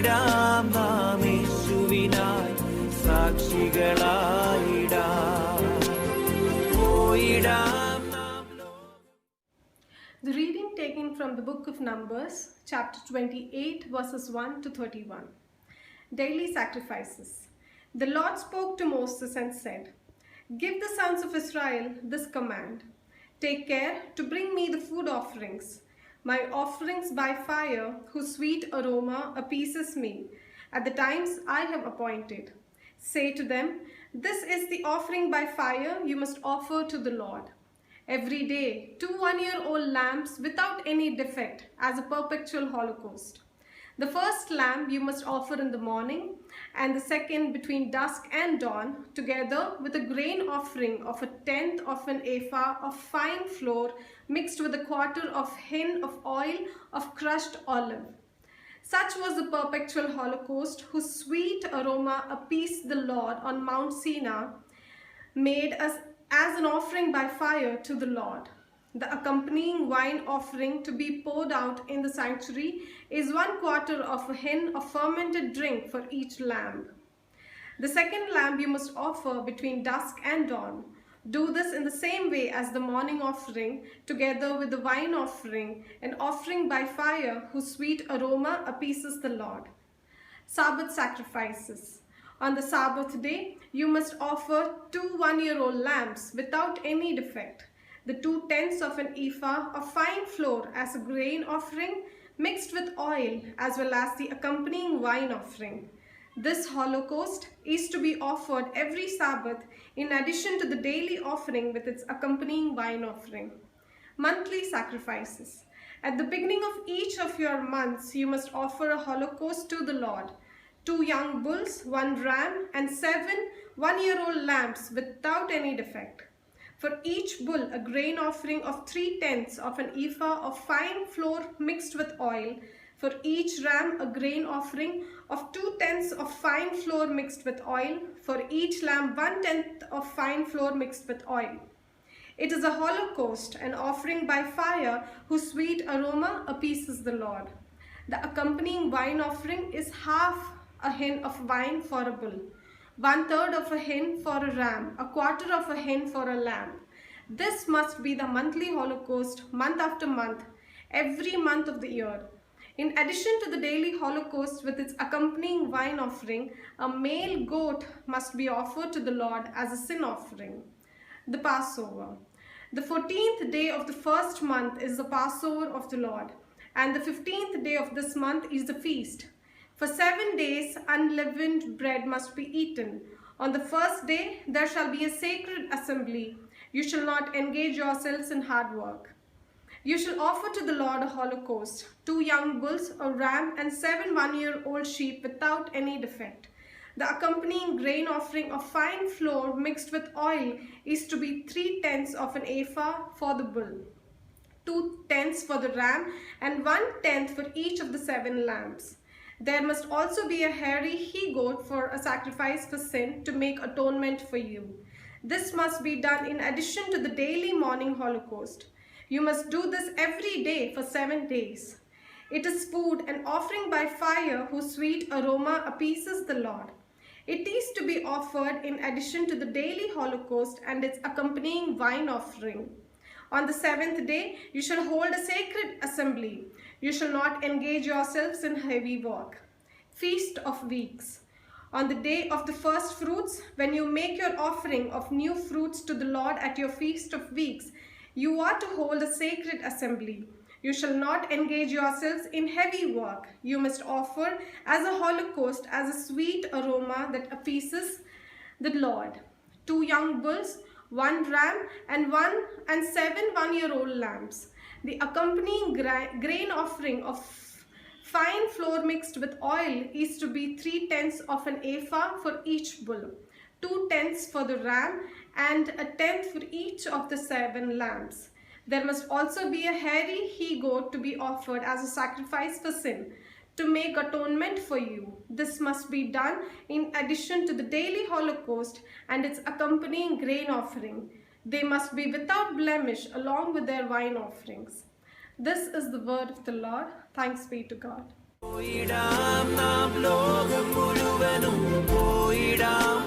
പോയിടാം നാം യേശുവിനായി സാക്ഷികളായിടാം പോയിടാം നാം. The reading taken from the book of Numbers, chapter 28, verses 1 to 31. Daily sacrifices. The Lord spoke to Moses and said, "Give the sons of Israel this command. Take care to bring me the food offerings, my offerings by fire, whose sweet aroma appeases me, at the times I have appointed. Say to them, this is the offering by fire you must offer to the Lord. Every day, 2 one-year-old lambs without any defect as a perpetual holocaust. The first lamb you must offer in the morning, and the second between dusk and dawn, together with a grain offering of 1/10 of an ephah of fine flour mixed with 1/4 of hin of oil of crushed olive. Such was the perpetual holocaust whose sweet aroma appeased the Lord on Mount Sinai, made as an offering by fire to the Lord. The accompanying wine offering to be poured out in the sanctuary is 1/4 of a hin of fermented drink for each lamb. The second lamb you must offer between dusk and dawn. Do this in the same way as the morning offering, together with the wine offering, an offering by fire whose sweet aroma appeases the Lord. Sabbath sacrifices. On the Sabbath day, you must offer 2 one-year-old lambs without any defect, the 2/10 of an ephah of fine flour as a grain offering mixed with oil, as well as the accompanying wine offering. This holocaust is to be offered every Sabbath in addition to the daily offering with its accompanying wine offering. Monthly sacrifices. At the beginning of each of your months, you must offer a holocaust to the Lord. 2 young bulls, 1 ram, and 7 one-year-old lambs without any defect. For each bull, a grain offering of 3/10 of an ephah of fine flour mixed with oil. For each ram, a grain offering of 2/10 of fine flour mixed with oil. For each lamb, 1/10 of fine flour mixed with oil. It is a holocaust, an offering by fire, whose sweet aroma appeases the Lord. The accompanying wine offering is half a hin of wine for a bull, 1/3 of a hin for a ram, 1/4 of a hin for a lamb. This must be the monthly holocaust, month after month, every month of the year. In addition to the daily holocaust with its accompanying wine offering, a male goat must be offered to the Lord as a sin offering. The Passover. The 14th day of the first month is the Passover of the Lord, and the 15th day of this month is the feast. For 7 days unleavened bread must be eaten. On the first day there shall be a sacred assembly. You shall not engage yourselves in hard work. You shall offer to the Lord a holocaust, 2 young bulls, a ram, and 7 one-year-old sheep without any defect. The accompanying grain offering of fine flour mixed with oil is to be 3/10 of an ephah for the bull, 2/10 for the ram, and 1/10 for each of the 7 lambs. There must also be a hairy he-goat for a sacrifice for sin to make atonement for you. This must be done in addition to the daily morning holocaust. You must do this every day for 7 days. It is food, an offering by fire whose sweet aroma appeases the Lord. It is to be offered in addition to the daily holocaust and its accompanying wine offering. On the 7th day, you shall hold a sacred assembly. You shall not engage yourselves in heavy work. Feast of Weeks. On the day of the first fruits, when you make your offering of new fruits to the Lord at your Feast of Weeks, you are to hold a sacred assembly. You shall not engage yourselves in heavy work. You must offer as a holocaust as a sweet aroma that appeases the Lord. 2 young bulls, 1 ram, and 7 one-year-old lambs. The accompanying grain offering of fine flour mixed with oil is to be 3/10 of an ephah for each bull, 2/10 for the ram, and 1/10 for each of the 7 lambs. There must also be a hairy he-goat to be offered as a sacrifice for sin, to make atonement for you. This must be done in addition to the daily holocaust and its accompanying grain offering. They must be without blemish along with their wine offerings. This is the word of the Lord. Thanks be to God. പോയിടാം നാം ലോകം മുഴുവനും പോയിടാം